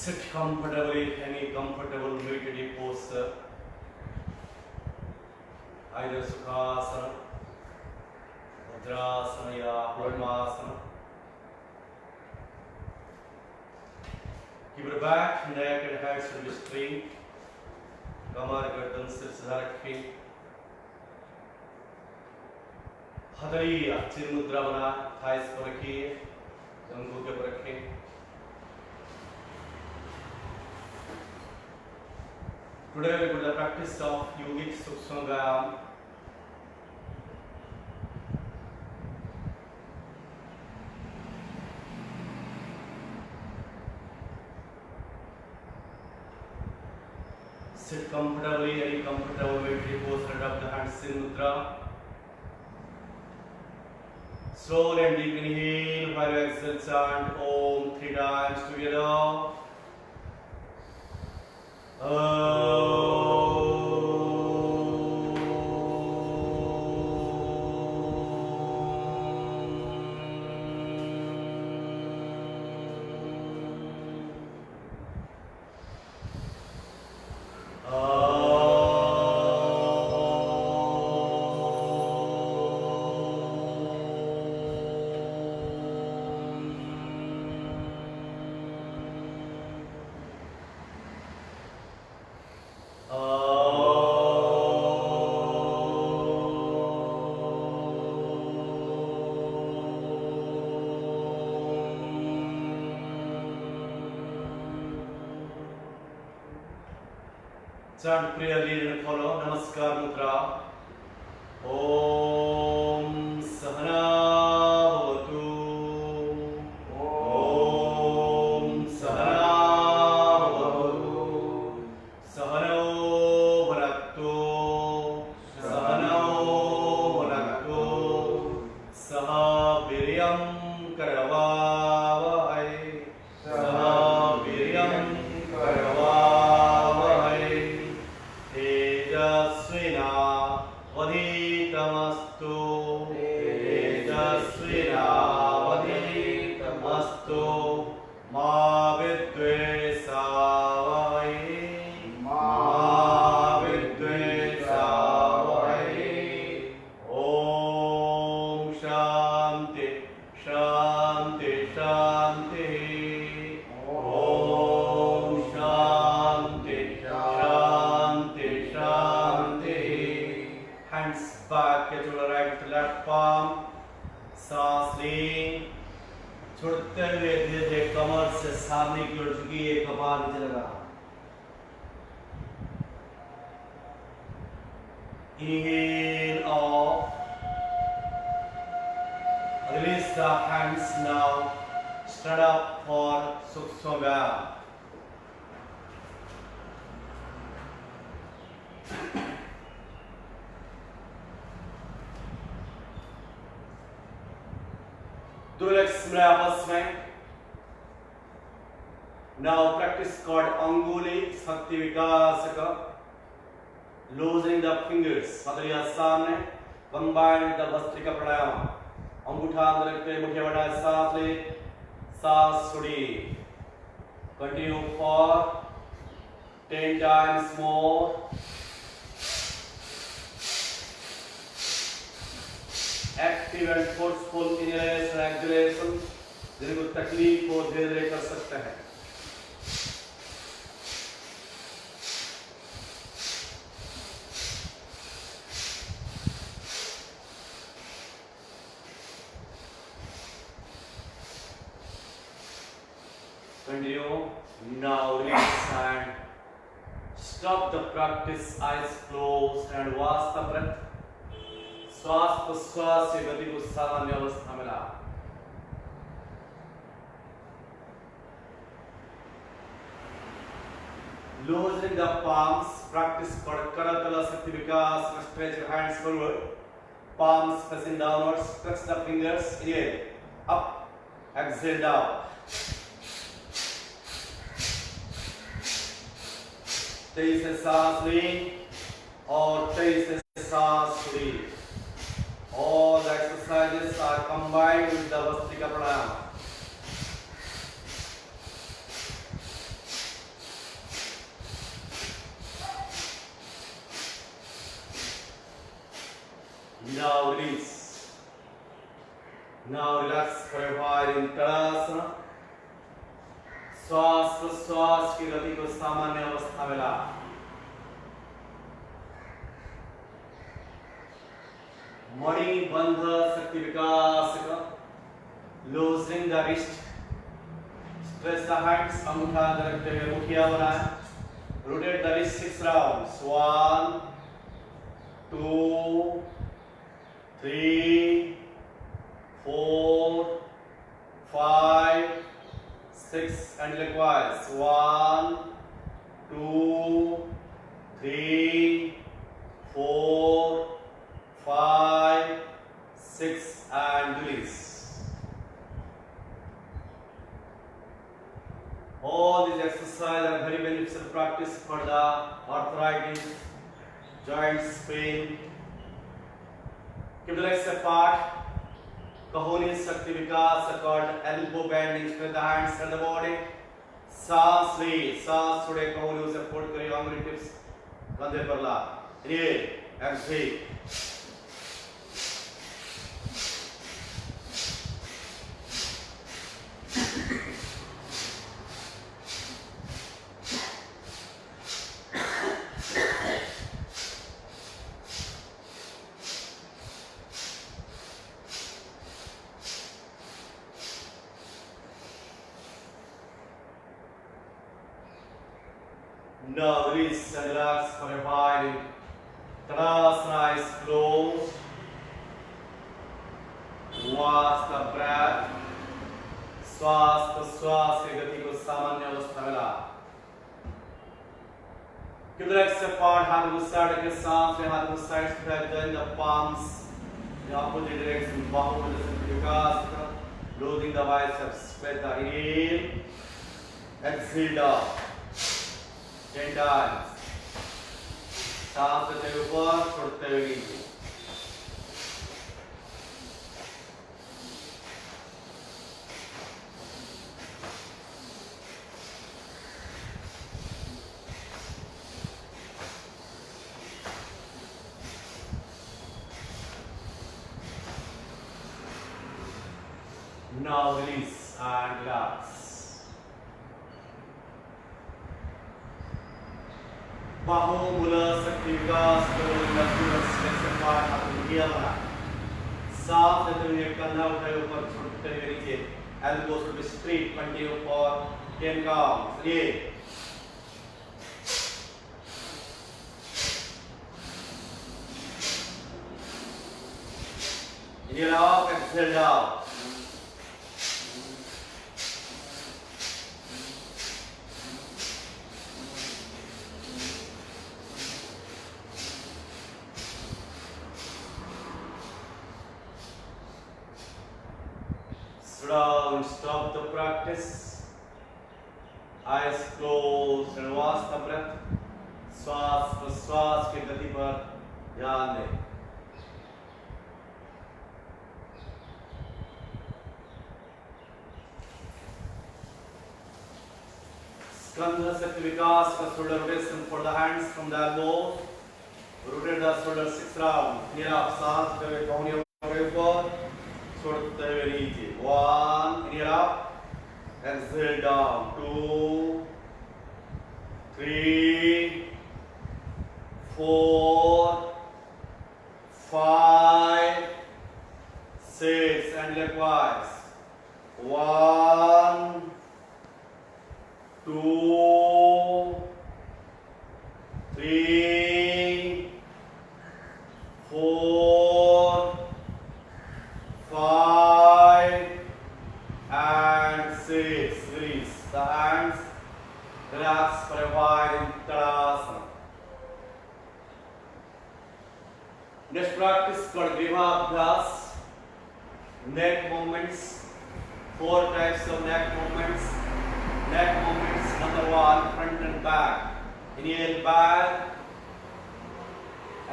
Sit comfortably, any comfortable meditative posture, either Sukhasana, Vajrasana or Padmasana. Keep your back, neck and head should be straight. कमर गर्दन सिर सीधा रखें. हथेली चिर मुद्रा बना थाइस पर रखिए, अंगों के ऊपर रखें. Today we will practice of yogic Sukshma Vyayam. Sit comfortably, any comfortable way to repose, stand up the hands in mudra. Slowly and deep inhale, while you exhale, chant Om 3 times together. Chant prayer lead and follow. Namaskar Mudra. Om Sahana Bhavatu. Om Sahana Bhavatu. Sahano Bharaktu. Sahano Bharaktu. Saha Viryam Karavavahai. Saha Viryam Karavavahai. Tejasvina vaditamastu. Tejasvina vaditamastu. Ma vidvesavai. Ma vidvesavai. Om Shanti Shanti Shanti. Om Shanti Shanti Shanti. Hands back to the right to left palm. सांस लें. छोड़ते हुए धीरे धीरे कमर से सामने की ओर झुकिए, कपाल नीचे लगा. Inhale off. Release the hands now. Stand up for Sukshma Vyayam. दो लेग्स मिलाए आपस में. Now practice called Anguli Shakti Vikasaka. Loosening the fingers. हथेलियां सामने. Combine with the Bhastrika Pranayama. अंगूठा अंदर रखते हुए मुट्ठी बढ़ाएं. सांस ले, सांस छोड़िए. Continue for 10 times more. Active and forceful inhalation and exhalation. जिनको तकलीफ हो धीरे धीरे कर सकते हैं. Continue. Now release and stop the practice. Eyes closed and watch the breath. श्वास प्रश्वास से गति को सामान्य अवस्था में ला. Loosening the palms. Practice called Karatala Shakti Vikasana. Stretch your hands forward. Palms facing downwards. Touch the fingers. Inhale. Up. Exhale down. तेईस से सांस लें और 23 से सांस छोड़िए. All the exercises are combined with the Bhastrika Pranayama. Now release. Now relax for a while in Tadasana. श्वास प्रश्वास की गति को सामान्य अवस्था में ला। मणिबंध शक्ति विकास का। Loosening the wrist. Stretch the hands. अंगूठा रखते हुए मुठिया बनाए. Rotate the wrist 6 rounds. 1, 2, 3, 4, 5, 6, and likewise 1, 2, 3, 4, 5, 6, and release. All these exercises are very beneficial practice for the arthritis, joints pain. Keep the legs apart. Kahoni Shakti Vikas called elbow bending, spread the hands and the body. सांस ले, सांस छोड़े, कहूनी से fold करिए, आंगुली tips कंधे पर ला. Inhale, exhale. Now release and relax for a while. Tadasana is closed. Watch the breath. श्वास प्रश्वास की गति को सामान्य अवस्था में ला. Keep the legs apart, हाथ को साइड के साथ में, हाथ को साइड से join the palms in opposite direction. बाहों में जैसे विकास का. Loading the biceps. Spread the inhale. Exhale down. 10 times. सांस लेते हुए ऊपर, छोड़ते हुए नीचे. Now release and relax. बाहों मूलर शक्ति विकास करो, लचीला स्ट्रेच पार्ट हाथ मुठिया बना. सांस लेते हुए कंधा उठाए ऊपर, छोड़ते हुए नीचे. Elbows should be straight. Continue for 10 counts. Inhale. Inhale up, exhale down. Down, stop the practice. Eyes closed and watch the breath. श्वास प्रश्वास की गति पर ध्यान दें. स्कंध शक्ति विकास का shoulder rotation for the hands from the elbows. Rotate the shoulder 6 rounds. फिर आप सांस लेते हुए कहूनी ऊपर, छोड़ते हुए नीचे. 1, inhale up, exhale down. 2, 3, 4, 5, 6, and likewise. 1, 2, 3, 4, 5, and 6. Release the hands. Relax for a while in Tadasana. Next practice called Grihabhyas. Neck movements. 4 types of neck movements. Neck movements number 1, front and back. Inhale back.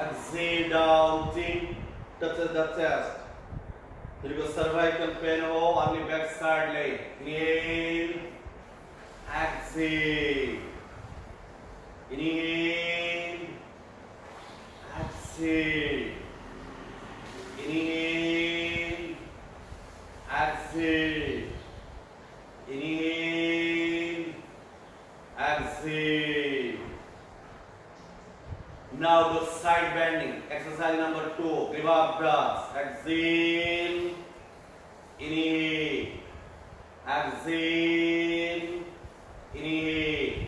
Exhale down. Chin touches the chest. फिर को cervical pain हो, only back side leg. Inhale, exhale. Inhale, exhale. Now do side bending. Exercise number 2. Grivabhyas. Exhale. Inhale. Exhale. Inhale.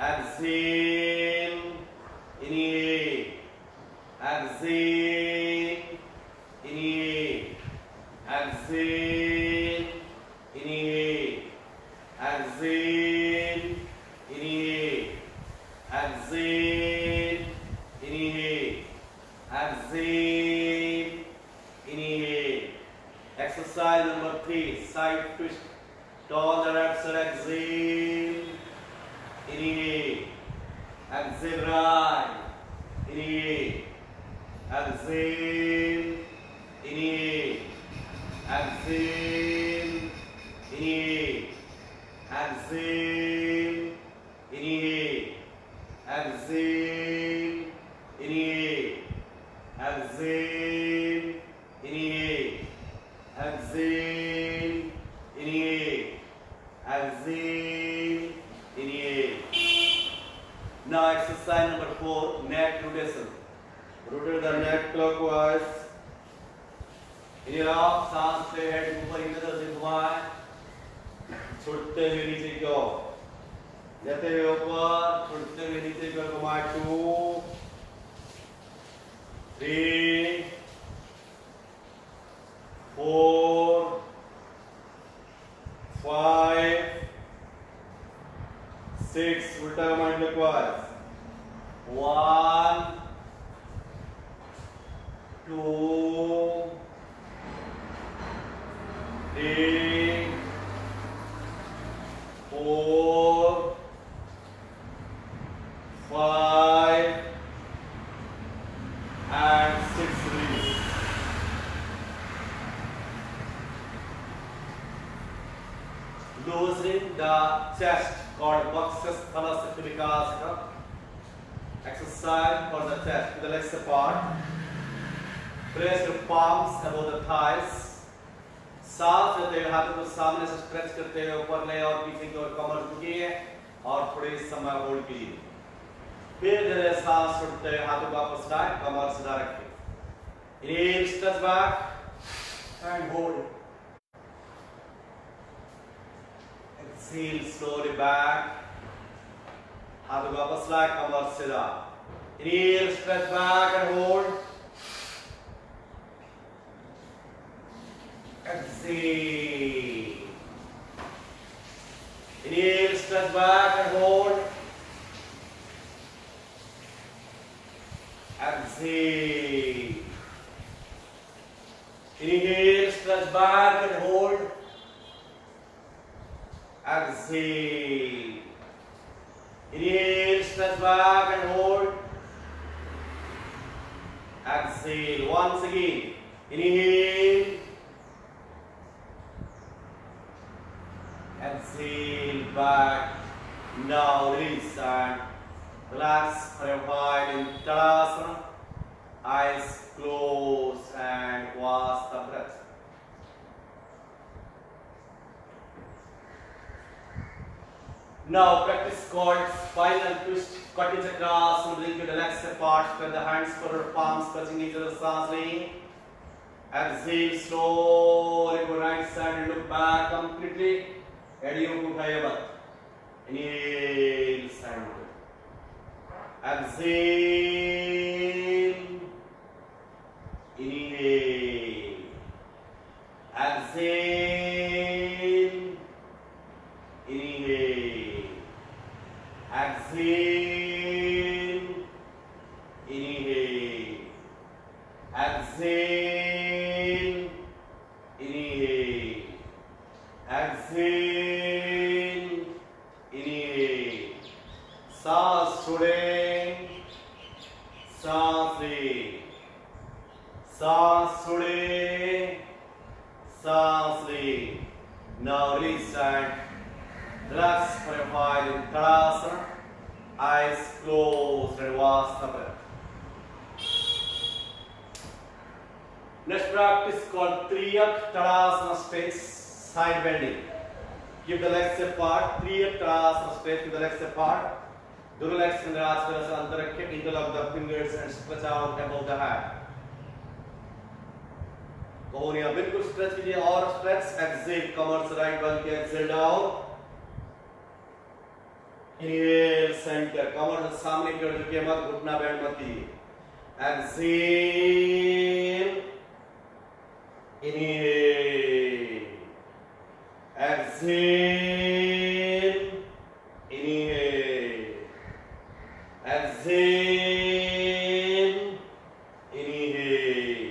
Exhale. Inhale. Exhale. Inhale. Exhale. Inhale. Exhale. Inhale. Exhale. Inhale. Exhale. Inhale. Exercise number 3. Side twist. Turn the left side. Exhale. Inhale. Exhale right. Inhale. Exhale. Inhale. Exhale. Inhale. Exhale. Inhale. Exhale. Inhale. Exhale. Inhale. Exhale. Inhale. Exhale. Inhale. Now exercise number 4. Neck rotation. Rotate the neck clockwise. Inhale up. सांस से head ऊपर की तरफ से घुमाएं. छोड़ते हुए नीचे की ओर. लेते हुए ऊपर, छोड़ते हुए नीचे की ओर घुमाएं. 2, 3, 4, 5, 6. उल्टा घुमाएं clockwise. 1, 2, 3, 4, 5, and 6. Release. Loosening the chest called Vaksas Thalasaktikasana. Exercise for the chest. To the legs apart. Press your palms above the thighs. सांस लेते हुए हाथों को सामने से स्ट्रेच करते हुए ऊपर ले और पीछे की ओर कमर झुकिए और थोड़ी समय होल्ड कीजिए. फिर धीरे सांस छोड़ते हुए हाथों को वापस लाएं, कमर सीधा रखें. Inhale, stretch back and hold. Exhale slowly back. हाथों को वापस लाएं, कमर सीधा. Inhale, stretch back and hold. Exhale. Inhale, stretch back and hold. Exhale. Inhale, stretch back and hold. Exhale. Inhale, stretch back and hold. Exhale. Once again. Inhale. Exhale back. Now release and relax for a while in Tadasana. Eyes closed and watch the breath. Now practice called spinal twist. Kati Chakrasana. Bring your legs apart. Spread the hands for palms touching each other. Sansi. Exhale slowly. Go right side and look back completely. एड़ियों को उठाइए मत. Inhale, stand. Exhale. Inhale. Exhale. Inhale. Exhale. Inhale. Exhale. Inhale. Exhale. सांस छोड़ें, सांस लें, सांस छोड़ें, सांस लें. Now release and relax for a while in Tadasana. Eyes closed and watch the breath. Next practice called Triyak Tadasana stretch, side bending. Keep the legs apart. Triyak Tadasana stretch with the legs apart. दोनों legs के अंदर आज तरह से अंतर रखें, interlock the fingers and stretch out above the head. कोहनियां बिल्कुल stretch कीजिए और स्ट्रेच, एक्सेल, कमर से राइट बन के एक्सेल डाउन, इनहेल सेंटर, कमर से सामने की ओर झुकिए मत, घुटना बेंड मत कीजिए, exhale, inhale, exhale, inhale, exhale, inhale,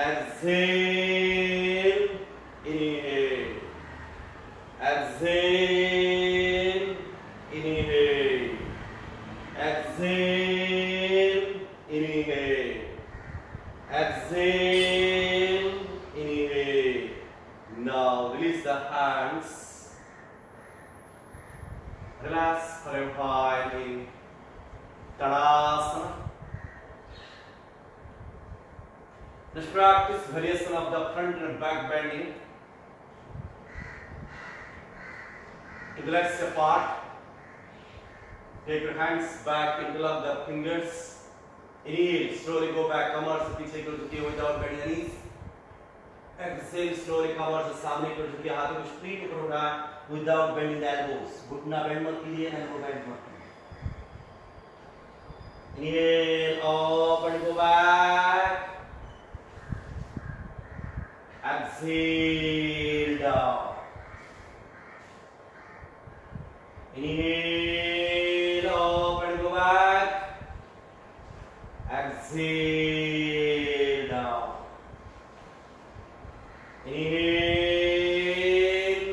exhale, inhale, exhale, inhale, exhale, inhale, exhale, inhale. Now release the hands, relax for a while in Tadasana. Let's practice variation of the front and back bending. Keep the legs apart. Take your hands back, interlock the fingers. Inhale, slowly go back, कमर से पीछे की ओर झुकिए without bending the knees. Exhale, slowly कमर से सामने की ओर झुकिए, हाथों को straight ऊपर उठाएं without bending the elbows. घुटना बेंड मत कीजिए, elbow बेंड मत कीजिए. Inhale, up and go back. Exhale down. Inhale up and go back. Exhale down. Inhale.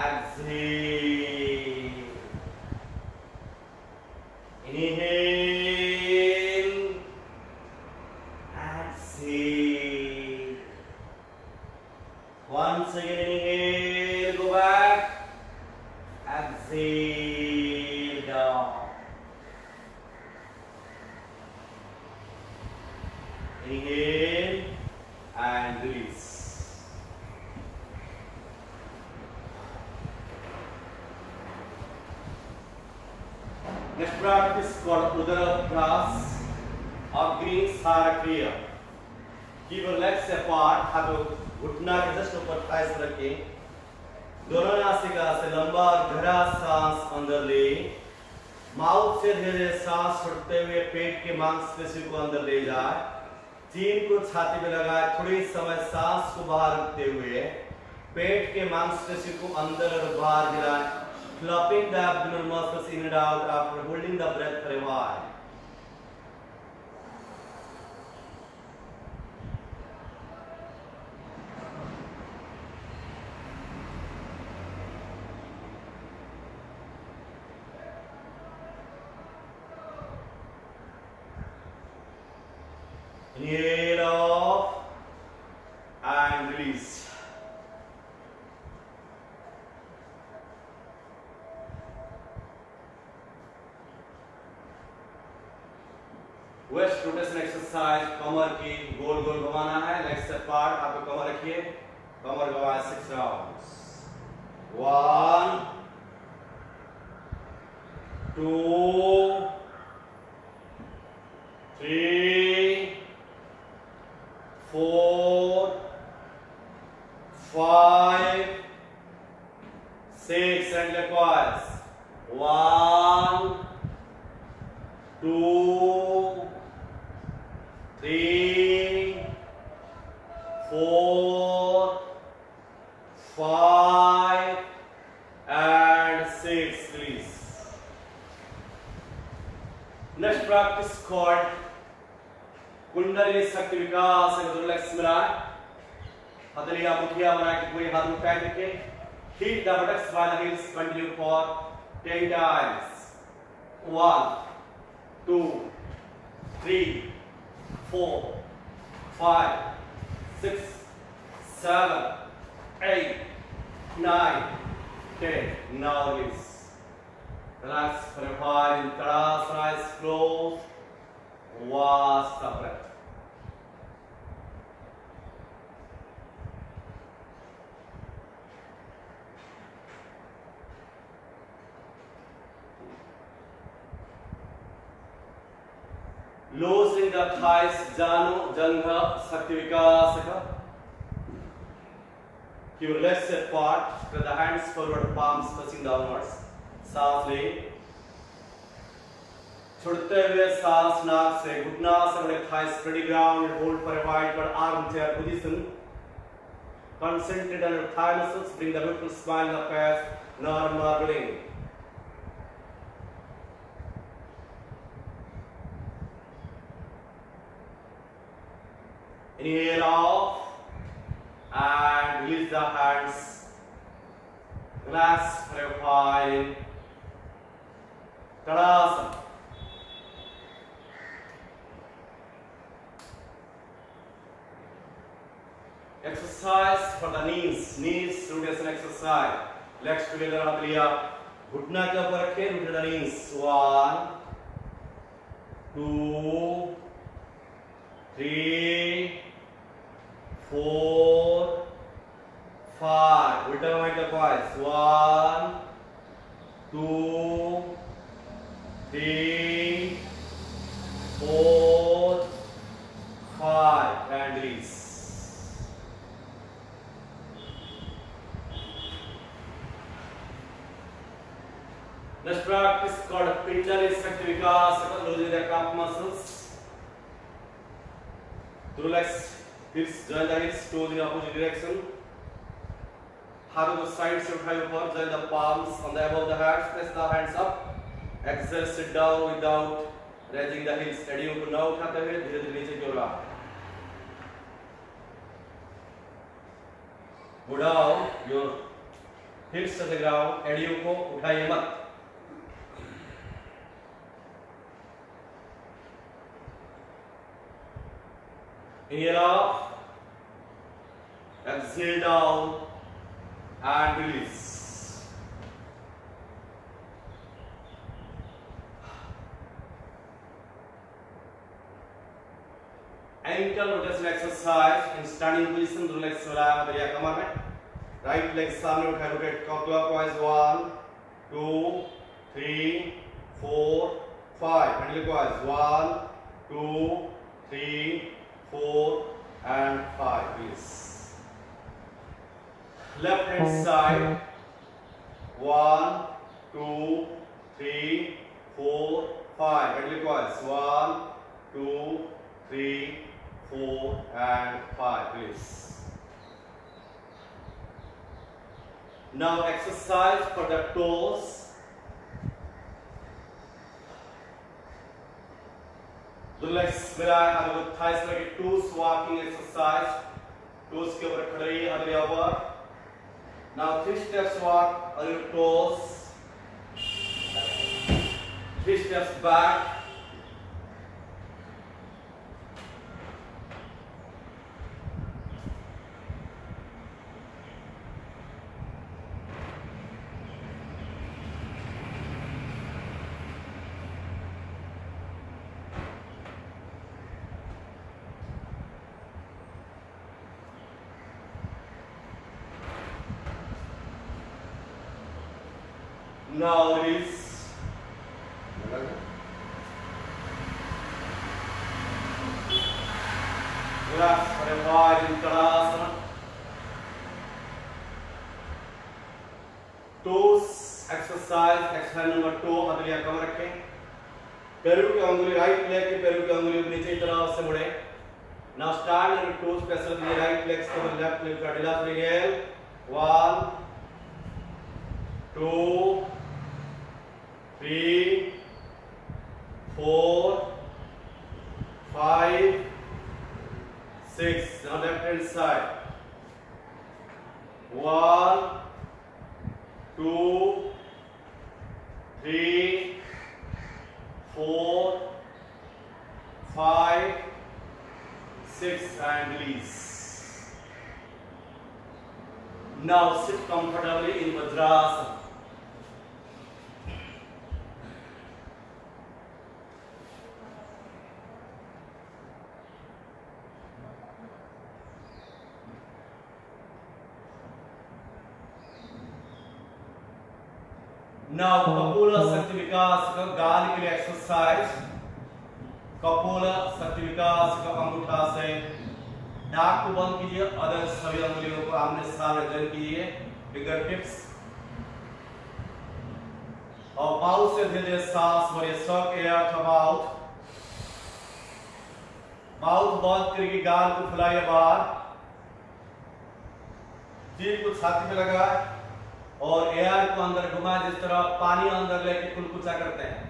Exhale. Inhale. Exhale. Once again, inhale, go back, exhale down. Inhale and release. Next practice called Udarabhyas or Green Sarakriya. Keep your legs apart, हाथों घुटना के just ऊपर thighs रखें, दोनों नासिका से लंबा और गहरा सांस अंदर ले, माउथ से धीरे धीरे सांस छोड़ते हुए पेट के मांसपेशियों को अंदर ले जाए, चीन को छाती में लगाए, थोड़ी समय सांस को बाहर रखते हुए पेट के मांसपेशियों को अंदर और बाहर गिराएं, flopping the abdominal muscles in and out after holding the breath for a while. Inhale off and release. Waist rotation exercise, कमर की गोल गोल घुमाना है, legs apart, आप कमर रखिए, कमर घुमाएं 6 rounds. 1, 2, 3, 4, 5, 6 and likewise. 1, 2, 3, 4, 5 and 6. Release. Next practice called कुंडली शक्ति विकास. Relax मिलाएं, हथेलियां मुठियां बना के पूरे हाथ में टाइट रखें. Hit the buttocks by the heels. Continue for 10 times. 1, 2, 3, 4, 5, 6, 7, 8, 9, 10. Now release. Relax for a while in Tadasana. Eyes closed. Vast breath. Loosening the thighs, Janu, Jangha, Sakti Vikasaka. Keep your legs apart, spread the hands forward, palms touching downwards. सांस ले, छोड़ते हुए सांस नाक से, घुटना से बड़े thighs steady ground, hold for a wide arm chair position. Concentrate on your thigh muscles, bring the beautiful smile in the face, non-marbling. Inhale off and release the hands. Relax for a while. Tadasana. Exercise for the knees. Knees rotation exercise. Legs together हाथ लिया. घुटना के ऊपर रखे. Rotate the knees. 1, 2, 3, 4, 5. उल्टा घुमाएं clockwise. 1, 2, 3, 4, 5. And release. Next practice called Pindali Sakti Vikasaka, losing the calf muscles. To relax, hips, join the hips, toes in the opposite direction. Heart on the sides, should high upward, join the palms on the above the hands, press the hands up. Exhale, sit down without raising the heels. Steady को ना उठाते हुए धीरे धीरे नीचे की ओर आओ. Go down, your hips to the ground. एड़ियों को उठाइए मत. Inhale up, exhale down, and release. Ankle rotation exercise in standing position. Relax वाला कमर में. Right leg सामने उठाए, rotate clockwise. 1, 2, 3, 4, 5. And clockwise. 1, 2, 3, 4 and 5. Please. Left hand side. 1, 2, 3, 4, 5. And clockwise. 1, 2, 3, 4 and 5. Please. Now exercise for the toes. The legs मिलाए, हाथ को thighs लगे. Toes walking exercise. Toes के ऊपर खड़े रहिए, हाथ लिया ऊपर. Now 3 steps walk on your toes. 3 steps back. Now release. Relax for a while in Tadasana. Toes exercise. Exercise number 2. हाथ लिया कमर रखें. पैरों की अंगुली, राइट लेग की पैरों की अंगुली नीचे की तरफ से मुड़े. Now stand on your toes. Press the right legs cover left leg. Relax. Inhale. 1, 2, 3, 4, 5, 6. Now left hand side. 1, 2, 3, 4, 5, 6 and release. Now sit comfortably in Vajrasana. Now Kapula Sakti Vikasaka, गाल के लिए exercise. कपोल शक्ति विकास का अंगूठा से नाक को बंद कीजिए, अदर सभी अंगुलियों को आमने सामने जॉइन कीजिए, फिंगर टिप्स, और माउथ से धीरे धीरे सांस भरिए, सक एयर थ्रू माउथ, माउथ बंद करके गाल को फुलाइए बाहर, जीभ को छाती पे लगाए और एयर को अंदर घुमाए, जिस तरह पानी अंदर लेके कुलकुचा करते हैं।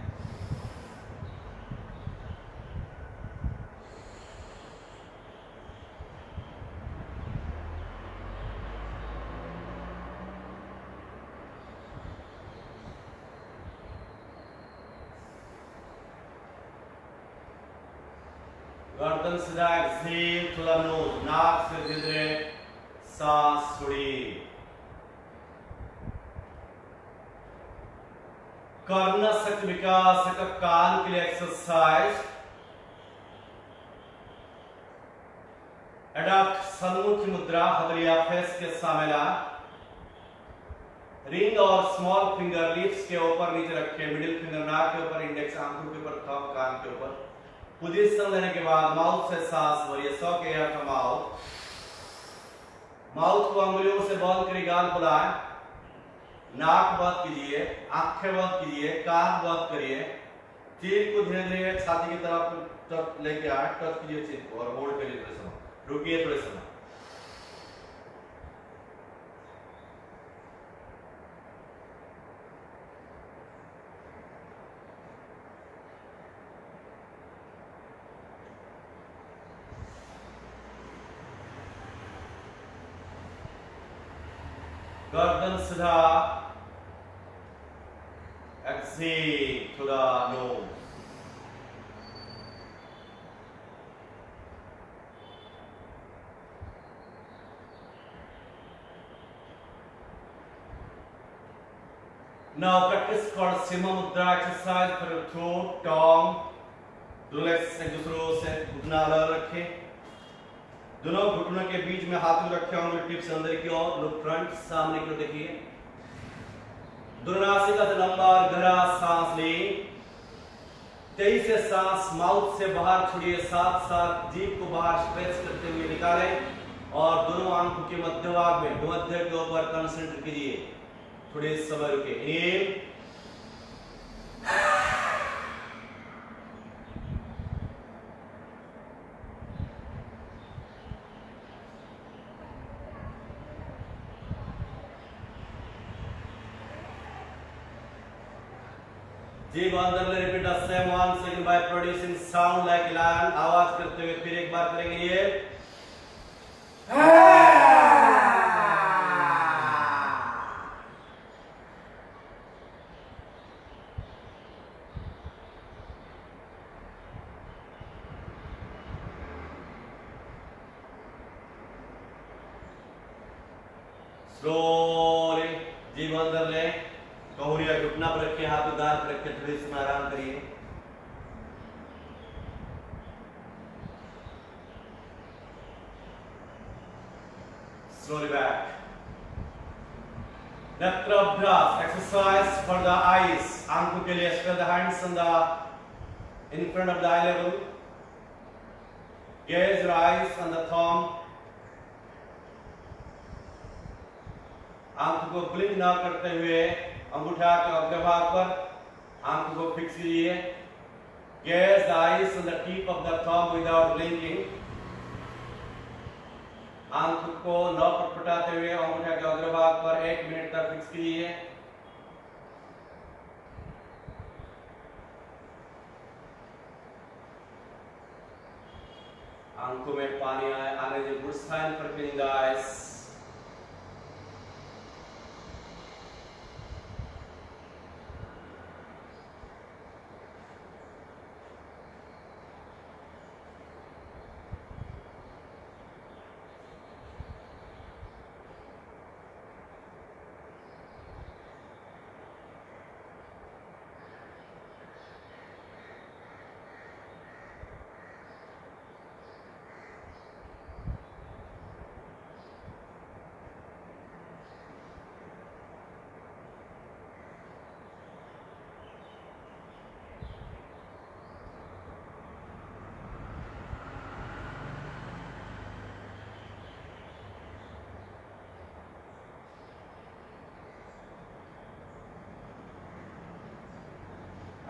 गर्दन सीधा, एक्सहेल थ्रू द नोज, नाक से धीरे धीरे सांस छोड़िए। कर्ण शक्ति विकास का कान के लिए एक्सरसाइज, एडॉप्ट सन्मुखी मुद्रा, हथेलियां फेस के सामने, रिंग और स्मॉल फिंगर लिप्स के ऊपर नीचे रखें, मिडिल फिंगर नाक के ऊपर, इंडेक्स आंखों के ऊपर, थंब कान के ऊपर। पोजीशन लेने के बाद माउथ से सांस भरिए, सक एयर थ्रू माउथ, माउथ को अंगुलियों से बंद करिए, गाल फुलाएं, नाक बंद कीजिए, आंखें बंद कीजिए, कान बंद करिए, चीन को धीरे धीरे छाती की तरफ लेके आए, टच कीजिए चीन को और होल्ड करिए थोड़े समय, रुकिए थोड़े समय। गर्दन सीधा, exhale through the nose, now practice called Singh मुद्रा एक्सरसाइज फॉर योर थ्रोट, टंग, दोनों लेग्स एक दूसरों से घुटना अलग रखें, दोनों घुटनों के बीच में हाथ रखे होंगे, टिप्स अंदर की ओर, लुक फ्रंट, सामने की ओर देखिए, दोनों नासिका से लंबा और गहरा सांस लें, तेजी से सांस माउथ से बाहर छोड़िए, साथ साथ जीभ को बाहर स्ट्रेच करते हुए निकालें और दोनों आंखों के मध्य भाग में भूमध्य के ऊपर कंसंट्रेट कीजिए, थोड़े समय रुके, इनहेल, जीभ अंदर ले, repeat the same one second by producing sound like lion, आवाज करते हुए फिर एक बार करेंगे ये, स्लोली जीभ अंदर ले, कहुरिया घुटना पर रखिए, हाथ उदार पर रखिए, थोड़ी इसमें आराम करिए, slowly back. नेत्राभ्यास एक्सरसाइज फॉर द आईज, आंखों के लिए, spread the hands on the in front of the eye level, gaze your eyes on the thumb, आंखों को ब्लिंक ना करते हुए अंगूठा के अग्रभाग पर आंखों को फिक्स कीजिए, gaze the eyes on the tip of the thumb without blinking, आंखों को न पटपटाते हुए अंगूठा के अग्रभाग पर 1 मिनट तक फिक्स कीजिए, आंखों में पानी आने दे, good sign for cleaning the eyes.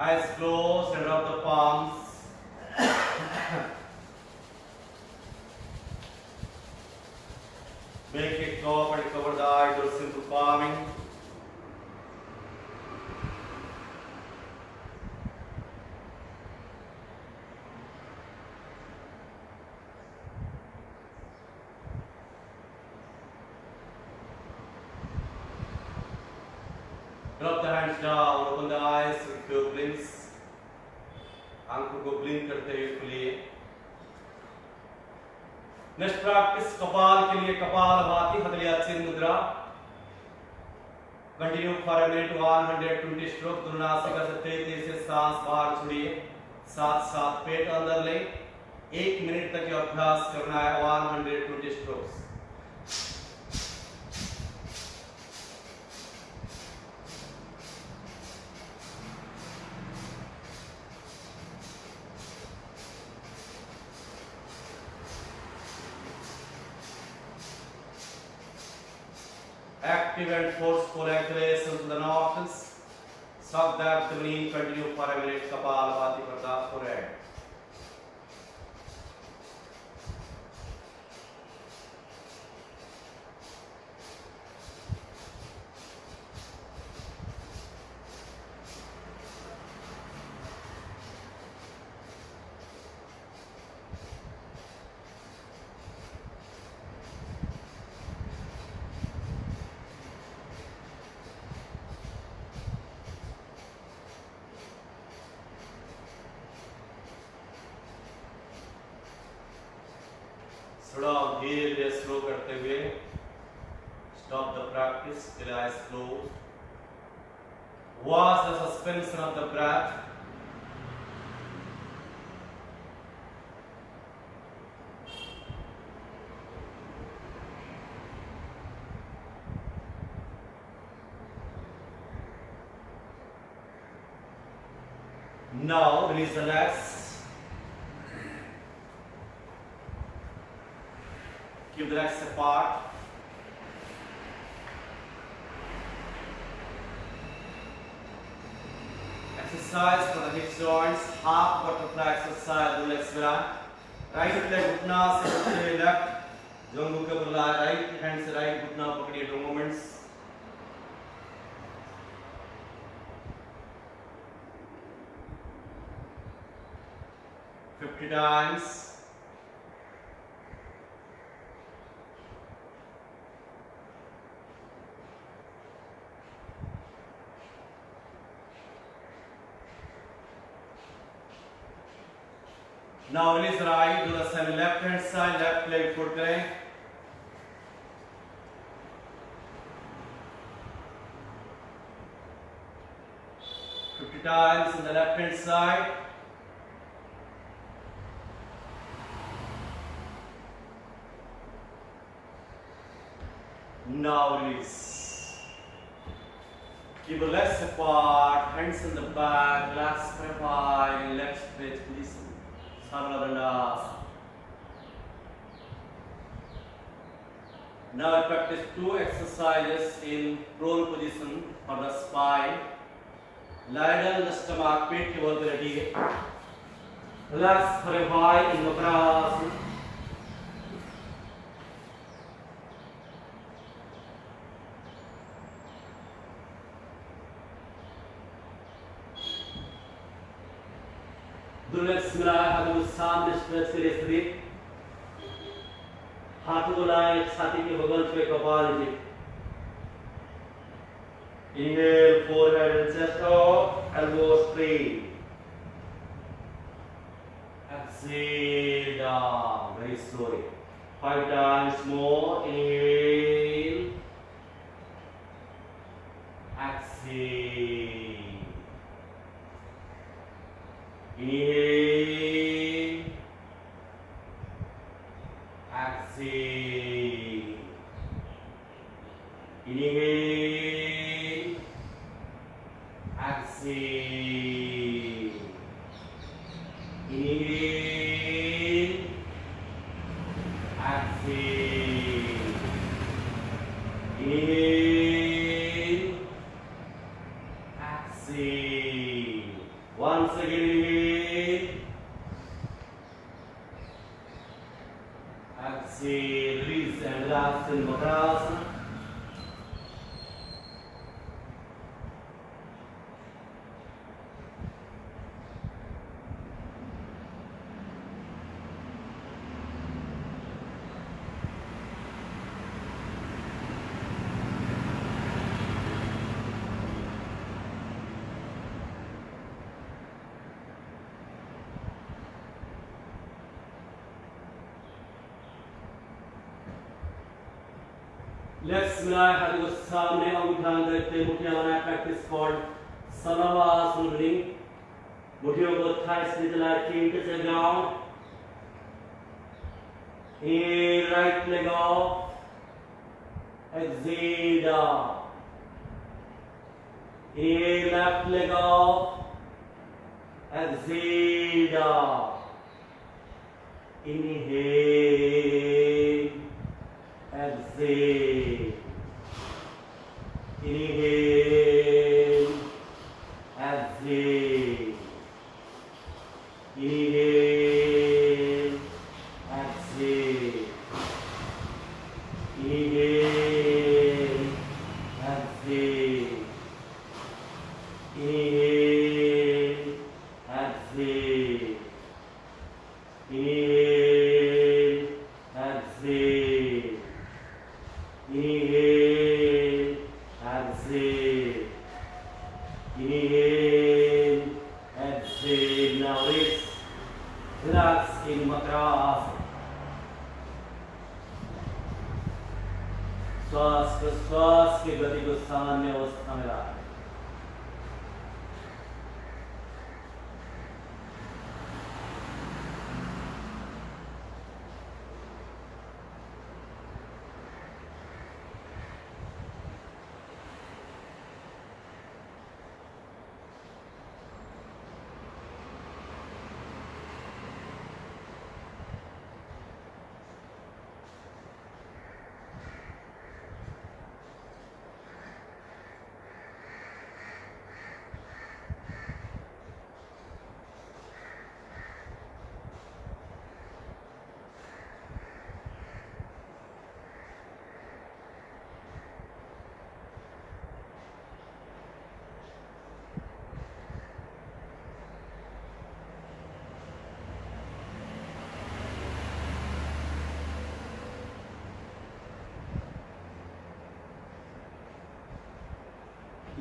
Eyes closed and rub the palms. Make it top and cover the eyes or simple palming. Drop the hands down, open the eyes with your blinks. आंखों को blink करते हुए खुलिए. Next practice कपाल के लिए कपालभाति हथेली मुद्रा. Continue for a minute 120 stroke. दुर्नासिका से तेजी से सांस बाहर छोड़िए. साथ साथ पेट अंदर ले. 1 मिनट तक ये अभ्यास करना है. 120 strokes. Active and forceful exhalation to the nostrils. Suck the abdomen. Continue for a minute. Kapalabhati for the forehead. थोड़ा धीरे धीरे स्लो करते हुए stop the practice till eyes closed. Watch the suspension of the breath. Now release the legs. Keep the legs apart. Exercise for the hip joints. Half butterfly exercise. Do legs milan. Right leg घुटना से उठते हुए left जंघों के ऊपर लाए. Right hand से right घुटना पकड़िए. 2 moments. times. Now release right, do the same left hand side, left leg put करें. times on the left hand side. Now release. Keep the legs apart, hands in the back, relax spine, leg stretch, please. Sarva. Now I practice 2 exercises in prone position for the spine. Lie down the stomach, पेट के बल पे लेटिए. Relax for a while in Makrasana. दो legs मिलाए, हाथों सामने stretch करिए शरीर. हाथों को लाएं छाती के बगल पे, कपाल नीचे. Inhale, forehead and chest up, elbows straight. Exhale down, very slowly. 5 times more. Inhale. Exhale. Inhale. Exhale. Inhale. Exhale. Inhale. Exhale. Inhale. Exhale. Once again, inhale. Exhale, release and relax in Makrasana. Legs मिलाए हाथ को सामने, अंगूठा अंदर रखते, मुट्ठियां बनाए. Practice called Savasana ring. मुट्ठियों को thighs नीचे लाए, chin touch the ground. Inhale, right leg off. Exhale down. Inhale, left leg off. Exhale down. Inhale. Exhale. Inhale. Exhale. Inhale. Exhale. Inhale. Exhale. Inhale. Exhale. Inhale. Exhale. Inhale, exhale. Inhale, exhale. Now relax in Makrasana. श्वास की गति को सामान्य अवस्था में लाएं.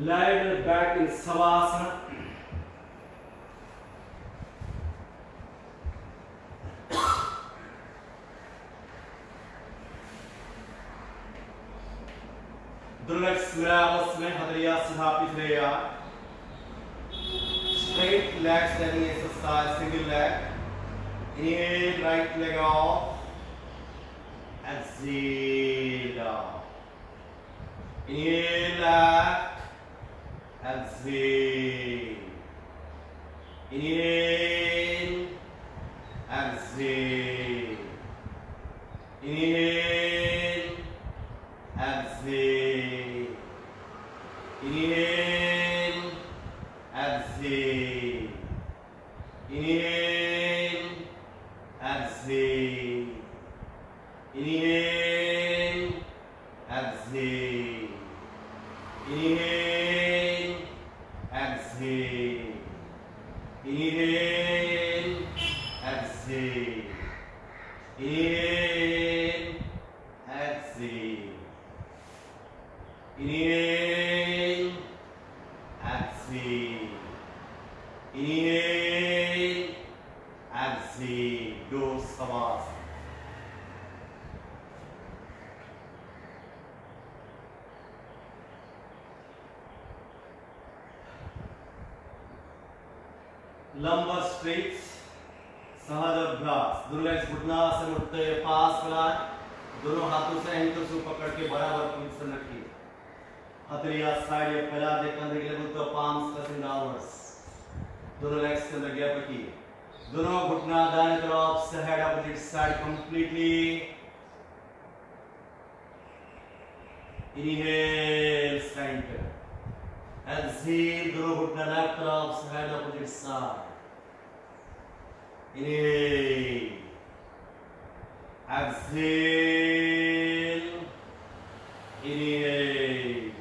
Lie back in Savasana. Legs आपस में हथेलियां सीधा पीछे या. Straight leg standing exercise, single leg. Inhale, right leg off. Exhale down. Inhale, left. Exhale. Inhale. Exhale. Inhale. Exhale. Inhale. Exhale. Inhale. Exhale. Inhale. Exhale. Inhale. Exhale. Inhale. Exhale. Inhale. Exhale. Inhale. Exhale. Inhale. Exhale. Do Savasana. Lumbar stretch, सहज अभ्यास. दोनों legs घुटना से मुड़ते पास मिलाएं. दोनों हाथों से एंकल्स को पकड़ के बराबर पोजीशन रखिए. हथेलियां साइड या फैला दे. कंधे के लेवल तो पाम्स टचिंग डाउनवर्ड्स. दोनों लेग्स के अंदर गैप रखिए. दोनों घुटना दाहिने तरफ से head opposite side completely. Inhale, center. Exhale, दोनों घुटना लेफ्ट तरफ, hand opposite side. Inhale. Exhale. Inhale.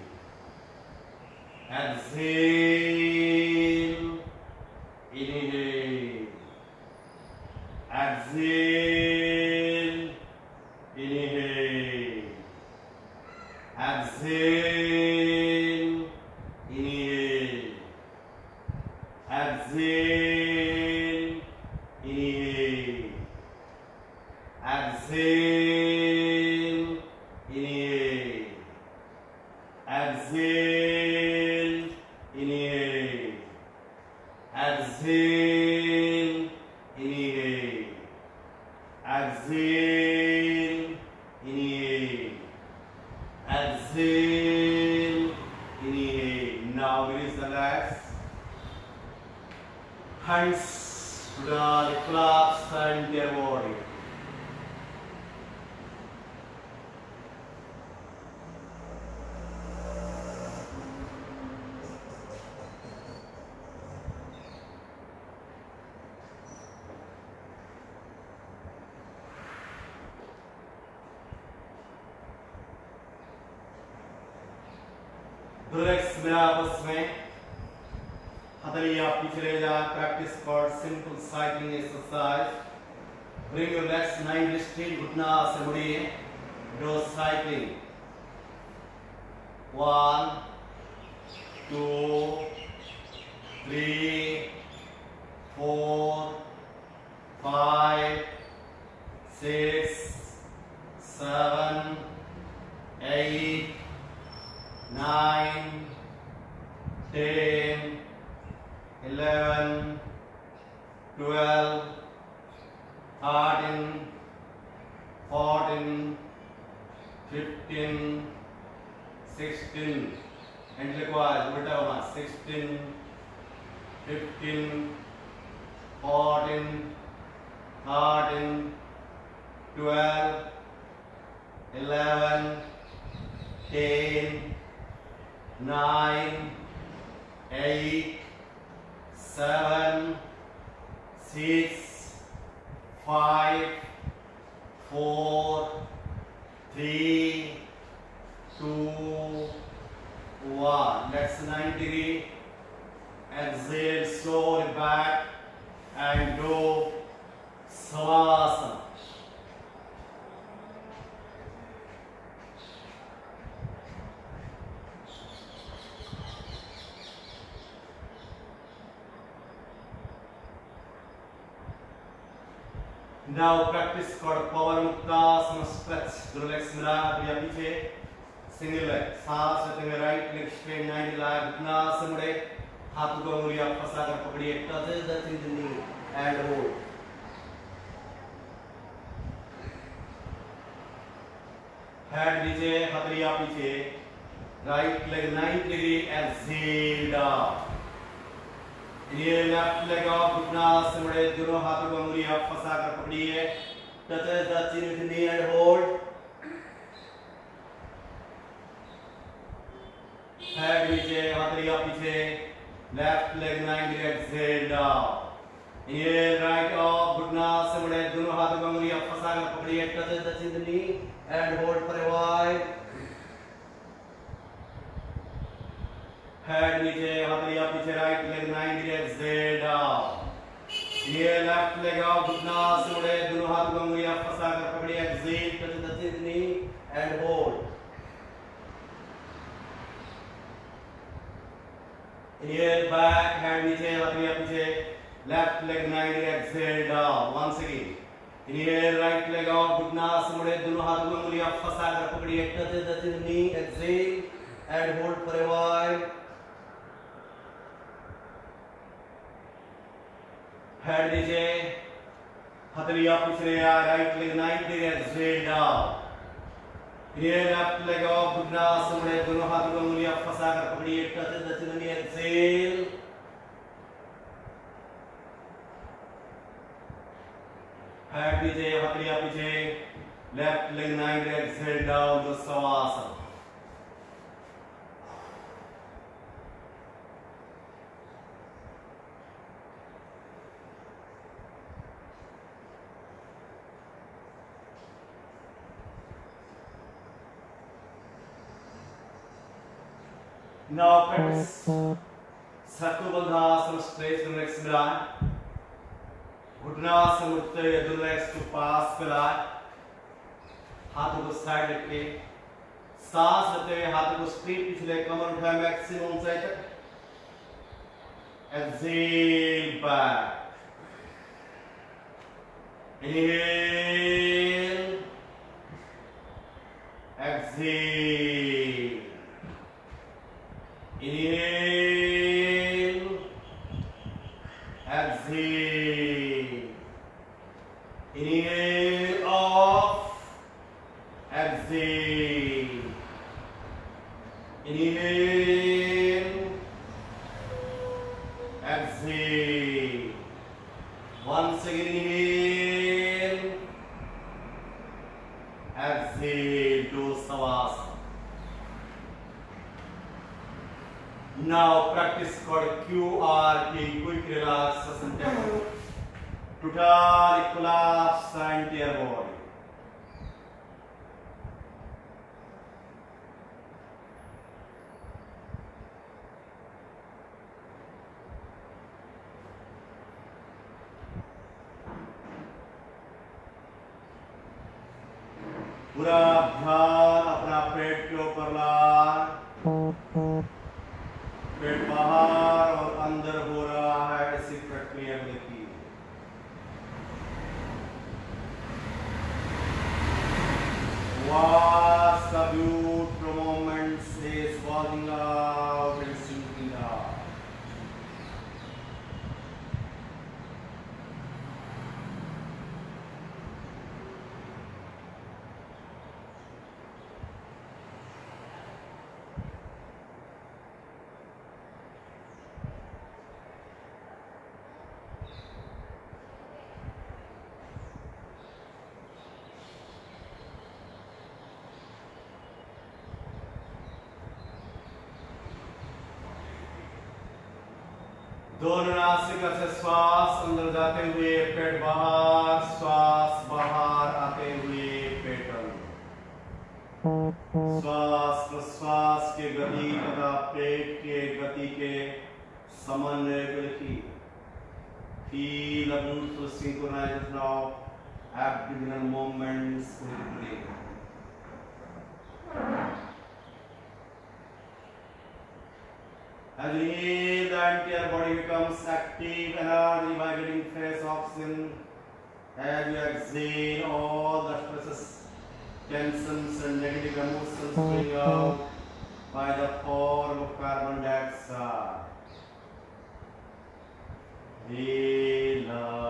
Exhale. Inhale. Exhale. Inhale. Exhale. Inhale. Exhale. Inhale. Exhale. Inhale. Exhale. Inhale. Exhale. Inhale. Exhale. Inhale. Exhale. Inhale. Now release the legs. Hands to the collapse and their body. Relax मेरा आपस में हथेलियां पीछे ले जा. Practice for simple cycling exercise. Bring your legs 90 straight. घुटना से मुड़िए. Do cycling. 1, 2, 3, 4, 5, 6, 7, 8, 9, 10, 11, 12, 13, 14, 15, 16, and likewise उल्टा होना. 16, 15, 14, 13, 12, 11, 10, 9, 8, 7, 6, 5, 4, 3, 2, 1. That's 90 degree. Exhale slowly back and do Savasana. Now practice called Power Muktasana stretch. Do legs मिला दिया पीछे. Single leg. सांस लेते हुए right leg straight 90 lag. घुटना से मुड़े. हाथों को उंगलियां फंसाकर पकड़िए. Touch the knee and hold. Head नीचे, हथेलियां पीछे. Right leg 90 degree. Exhale down. ये लेफ्ट लेग ऑफ. घुटना से मुड़े. दोनों हाथों को उंगलियां फंसाकर पकड़िए. Touch the chin with knee and hold. Head नीचे, हथेलियां पीछे. Left leg 90 degree. Exhale down. ये राइट ऑफ. घुटना से मुड़े. दोनों हाथों को उंगलियां फंसाकर पकड़िए. Touch the chin with knee and hold for a while. Head नीचे, हथेलियां पीछे. Right leg 90 degree. Exhale down. ये लेफ्ट लेग ऑफ. घुटना से मुड़े. दोनों हाथों को उंगलियां फंसाकर पकड़िए. Exhale. Touch the chin with knee and hold. Inhale back, hand नीचे, हथेलियां पीछे. Left leg 90 degree. Exhale down. Once again. Inhale, right leg out. घुटना से मुड़े. दोनों हाथों को उंगलियां फंसाकर पकड़िए. Touch the chin with knee. Exhale and hold for a while. Head नीचे, हथेलियां पीछे. Right leg 90 degree. Exhale down. Inhale, left leg out. घुटना से मुड़े. दोनों हाथों को उंगलियां फंसाकर पकड़िए. Touch the chin with knee. Exhale. Head नीचे, हथेलियां पीछे. Left leg 90 degree. Exhale down. Do Savasana. Now practice Sattva straight to next milan. घुटना से उठते हुए दो लेग्स को पास फैलाए, हाथों को साइड रखे, सांस लेते हुए हाथों को स्ट्रेट पिछले कमर उठाए मैक्सिमम ऊंचाई तक, exhale back, inhale, exhale, inhale, exhale, inhale off, exhale, inhale, exhale, once again inhale, exhale, do savasana. Now practice called QRT, quick relaxation technique. Total collapse the entire body. पूरा ध्यान अपना पेट के ऊपर लाए, पेट बाहर और अंदर हो रहा है, ऐसी प्रक्रिया देखिए। Watch the beautiful moments is falling out and sinking out. दोनों नासिका से श्वास अंदर जाते हुए पेट बाहर, श्वास बाहर आते हुए पेट अंदर, श्वास प्रश्वास के गति तथा पेट के गति के समन्वय को देखिए। Feel a beautiful synchronization of abdominal movements with breath. As you inhale, the entire body becomes active, energy by getting fresh oxygen. As you exhale, all the stresses, tensions, and negative emotions bring out by the form of carbon dioxide. Relax.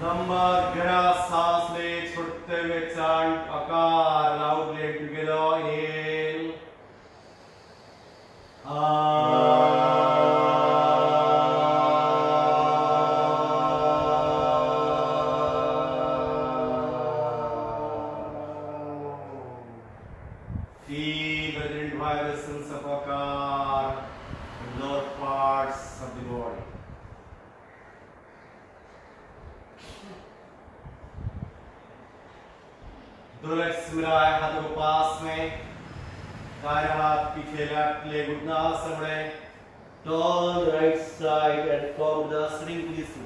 लंबा गहरा सांस ले, छोड़ते हुए chant आकार loudly together inhale, feel the different vibrations of akar in lower parts of the body. दो legs मिलाए, हाथों को पास में, दाहिना हाथ पीछे, लेफ्ट लेग घुटना से मुड़े, turn right side and form the sitting position.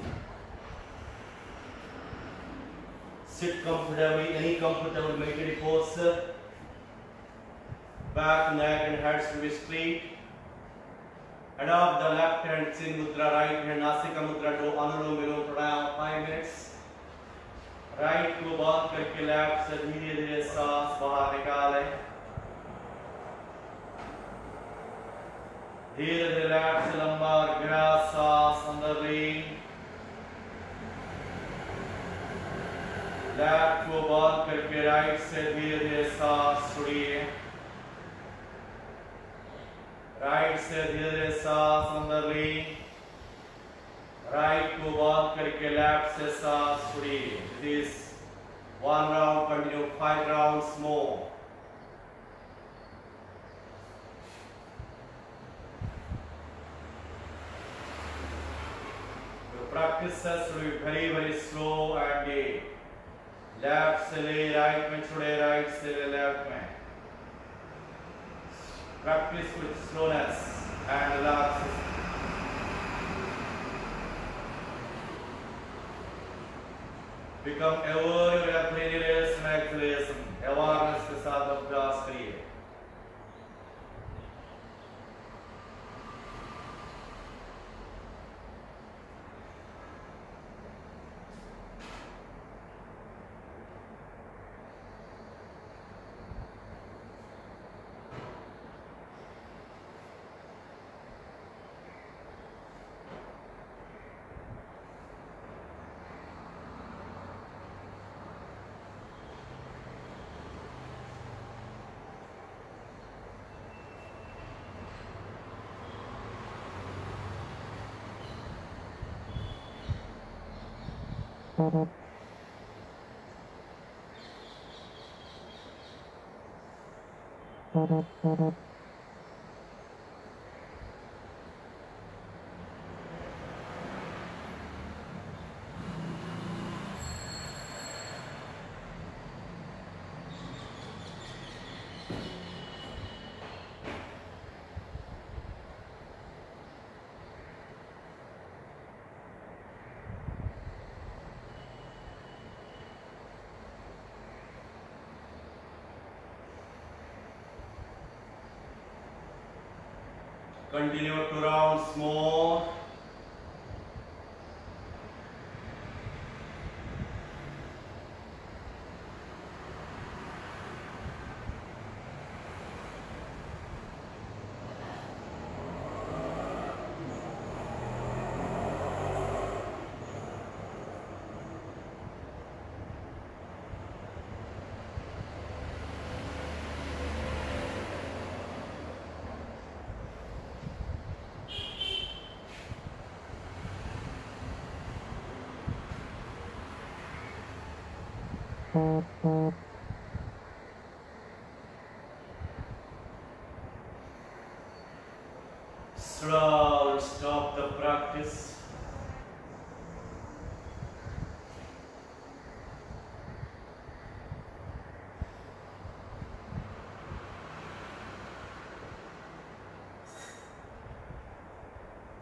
Sit comfortably, any comfortable meditative posture. Back, neck and head should be straight. Adopt the left hand chin mudra, right hand nasika mudra to Anulom Vilom Pranayama 5 minutes. Right को बंद करके left से धीरे धीरे सांस बाहर निकालें, धीरे धीरे लेफ्ट से लंबा और गहरा सांस अंदर लें, लेफ्ट को बंद करके राइट से धीरे धीरे सांस छोड़िए, राइट से धीरे धीरे सांस अंदर ली, राइट को वॉक करके लेफ्ट से सांस छोड़ी। This 1 round continue 5 rounds more. The practice should be very very slow and deep. Left से ले राइट में छोड़े, राइट से ले लेफ्ट में। Practice with slowness and relax. Become aware of your inhalation and exhalation। Awareness के साथ अभ्यास करिए। Continue 2 rounds more. Slowly stop the practice.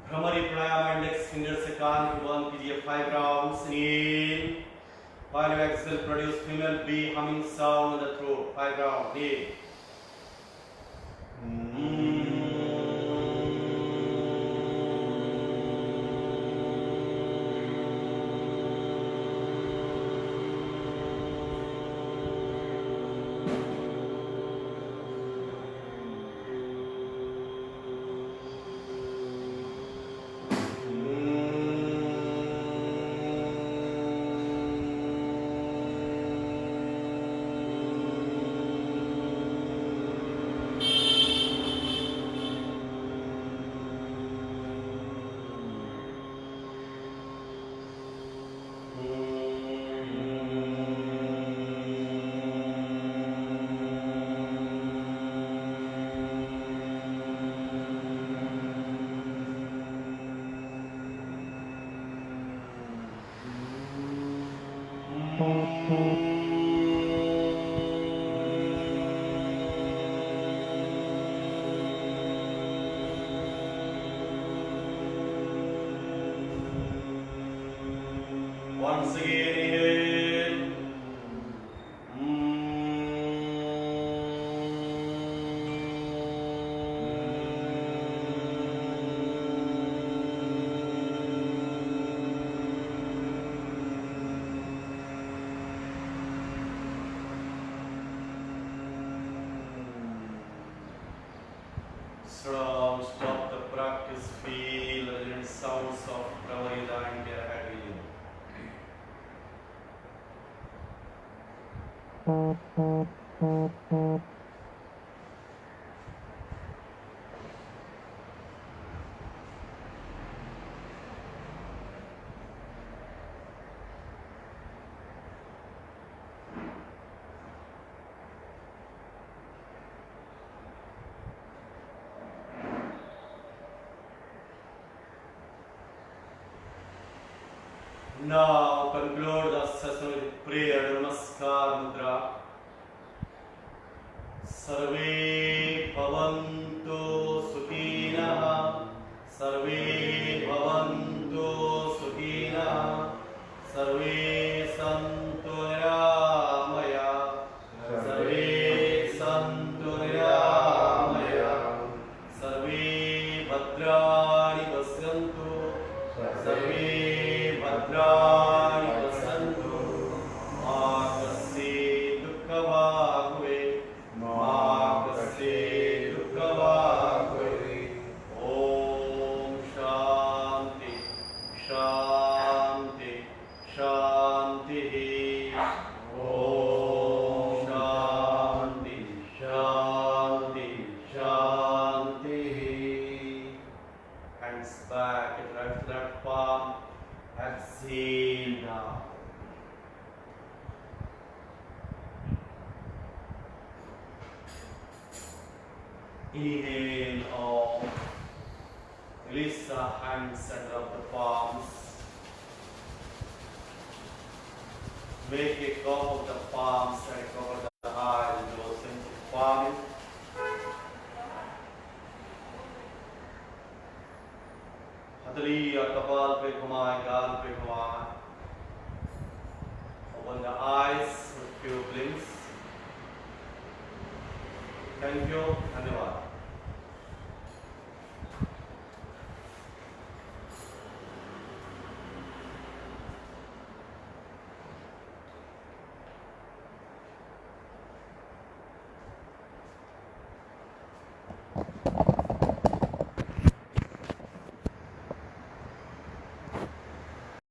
Bhramari pranayama index finger से कान को बंद कीजिए। 5 rounds in. While you exhale, produce female bee humming sound in the throat. 5 rounds. In. Once again, inhale. Slow, stop the practice, feel the sounds of Pravarida and their head healing. Now conclude the session with prayer. Namaskar mudra. सर्वे भवन्तु सुखिनः, सर्वे भवन्तु सुखिनः, सर्वे सन्तु निरामया, सर्वे सन्तु निरामया, सर्वे भद्राणि पश्यन्तु, सर्वे भद्राणि पश्यन्तु, मा कश्चित् दुःखभाग् भवेत्, मा कश्चित् दुःखभाग् भवेत्। ॐ शान्ति शान्ति शान्तिः। ॐ शान्ति शान्ति शान्तिः। Hands back at left palm. Exhale now. Inhale all. Release the hands center of the palms. Make a cup of the palms and cover the eyes with your sense of palming. हथेली या कपाल पे घुमाए, गाल पे